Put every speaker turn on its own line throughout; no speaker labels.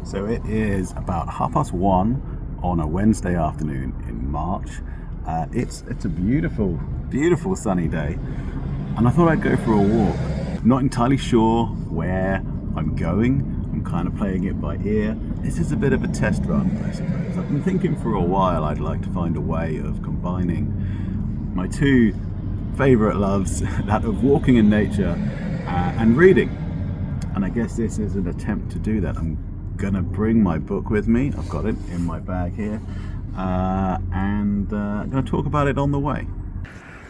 So it is about 1:30 on a Wednesday afternoon in March. It's a beautiful, beautiful sunny day, and I thought I'd go for a walk. Not entirely sure where I'm going. I'm kind of playing it by ear. This is a bit of a test run, I suppose. I've been thinking for a while I'd like to find a way of combining my two favourite loves, that of walking in nature and reading. And I guess this is an attempt to do that. I'm gonna bring my book with me. I've got it in my bag here, and I'm gonna talk about it on the way.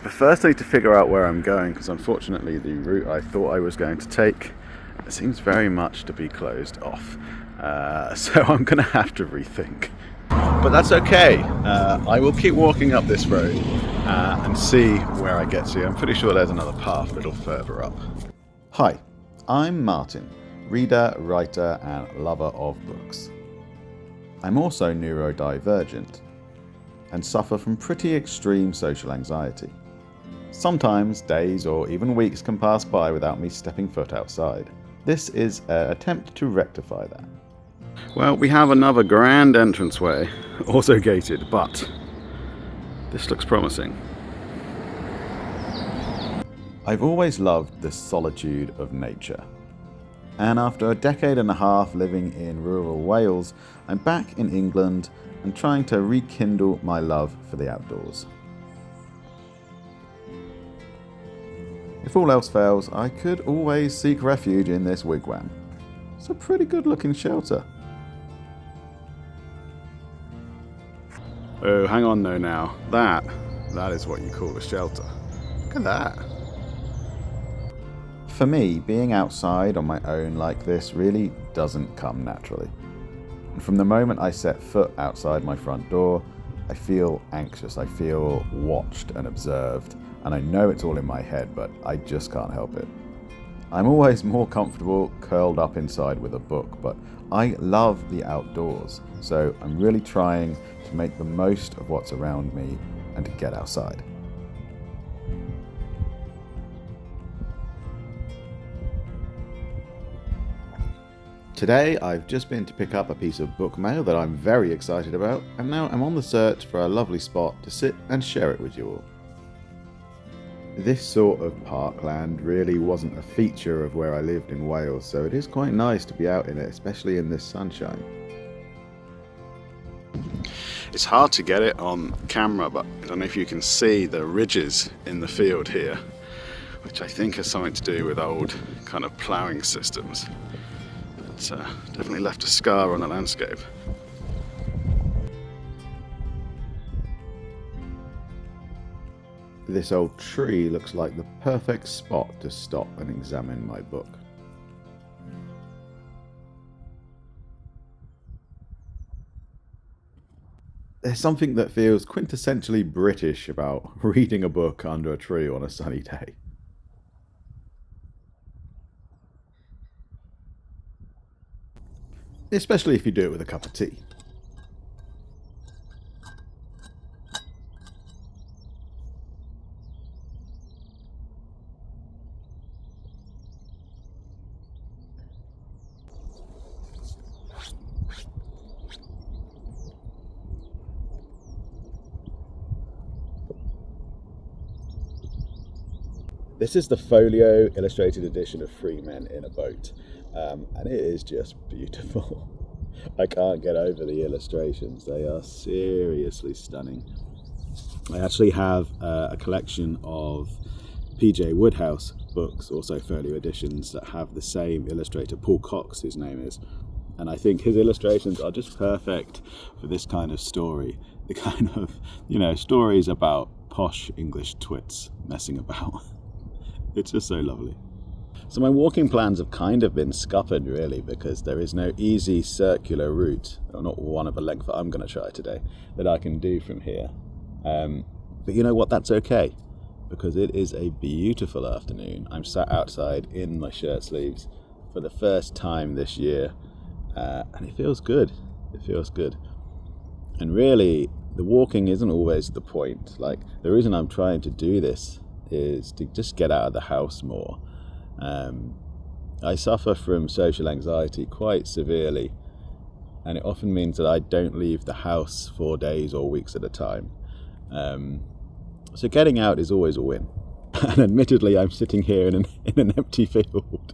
But first I need to figure out where I'm going, because unfortunately the route I thought I was going to take seems very much to be closed off. So I'm gonna have to rethink. But that's okay. I will keep walking up this road and see where I get to. I'm pretty sure there's another path a little further up. Hi, I'm Martin, reader, writer and lover of books. I'm also neurodivergent and suffer from pretty extreme social anxiety. Sometimes days or even weeks can pass by without me stepping foot outside. This is an attempt to rectify that. Well, we have another grand entranceway, also gated, but this looks promising. I've always loved the solitude of nature. And after a decade and a half living in rural Wales, I'm back in England and trying to rekindle my love for the outdoors. If all else fails, I could always seek refuge in this wigwam. It's a pretty good looking shelter. Oh, hang on though now. That is what you call a shelter. Look at that. For me, being outside on my own like this really doesn't come naturally. And from the moment I set foot outside my front door, I feel anxious, I feel watched and observed, and I know it's all in my head, but I just can't help it. I'm always more comfortable curled up inside with a book, but I love the outdoors, so I'm really trying to make the most of what's around me and to get outside. Today I've just been to pick up a piece of book mail that I'm very excited about, and now I'm on the search for a lovely spot to sit and share it with you all. This sort of parkland really wasn't a feature of where I lived in Wales, so it is quite nice to be out in it, especially in this sunshine. It's hard to get it on camera, but I don't know if you can see the ridges in the field here, which I think has something to do with old kind of ploughing systems. It's definitely left a scar on the landscape. This old tree looks like the perfect spot to stop and examine my book. There's something that feels quintessentially British about reading a book under a tree on a sunny day. Especially if you do it with a cup of tea. This is the folio illustrated edition of Three Men in a Boat, and it is just beautiful. I can't get over the illustrations, they are seriously stunning. I actually have a collection of PJ Woodhouse books, also folio editions, that have the same illustrator, Paul Cox, his name is, and I think his illustrations are just perfect for this kind of story, the kind of, stories about posh English twits messing about. It's just so lovely. So my walking plans have kind of been scuppered really, because there is no easy circular route, or not one of a length that I'm going to try today, that I can do from here. But you know what, that's okay, because it is a beautiful afternoon. I'm sat outside in my shirt sleeves for the first time this year, and it feels good. It feels good. And really, the walking isn't always the point. Like, the reason I'm trying to do this is to just get out of the house more. I suffer from social anxiety quite severely, and it often means that I don't leave the house for days or weeks at a time. So getting out is always a win. And admittedly, I'm sitting here in an empty field,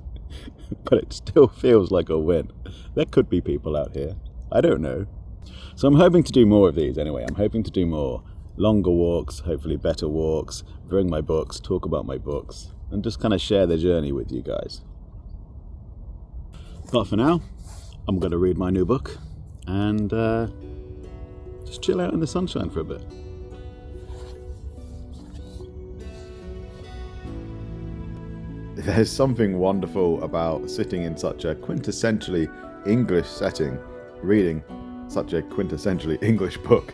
but it still feels like a win. There could be people out here. I don't know. So I'm hoping to do more of these anyway. I'm hoping to do more longer walks, hopefully better walks, bring my books, talk about my books, and just kind of share the journey with you guys. But for now, I'm going to read my new book and just chill out in the sunshine for a bit. There's something wonderful about sitting in such a quintessentially English setting, reading such a quintessentially English book.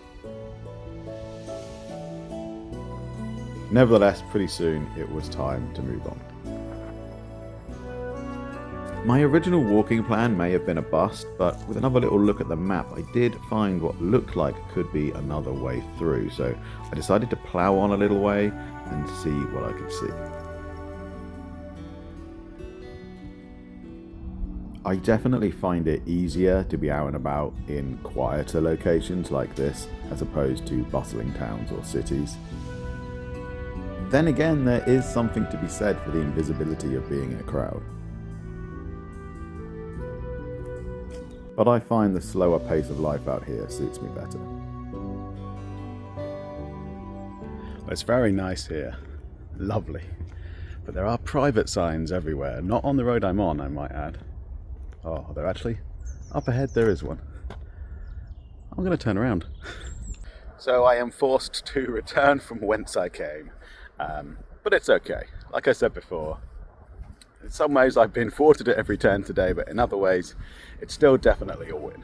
Nevertheless, pretty soon it was time to move on. My original walking plan may have been a bust, but with another little look at the map, I did find what looked like could be another way through, so I decided to plough on a little way and see what I could see. I definitely find it easier to be out and about in quieter locations like this, as opposed to bustling towns or cities. Then again, there is something to be said for the invisibility of being in a crowd. But I find the slower pace of life out here suits me better. Well, it's very nice here. Lovely. But there are private signs everywhere. Not on the road I'm on, I might add. Oh, there actually, up ahead there is one. I'm going to turn around. So I am forced to return from whence I came. But it's okay. Like I said before, in some ways I've been thwarted at every turn today, but in other ways it's still definitely a win.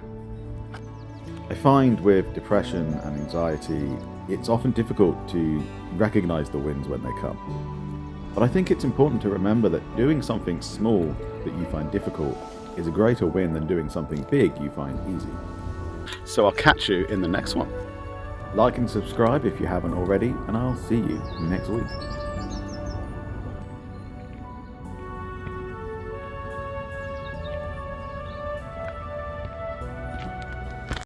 I find with depression and anxiety, it's often difficult to recognize the wins when they come. But I think it's important to remember that doing something small that you find difficult is a greater win than doing something big you find easy. So I'll catch you in the next one. Like and subscribe if you haven't already, and I'll see you next week.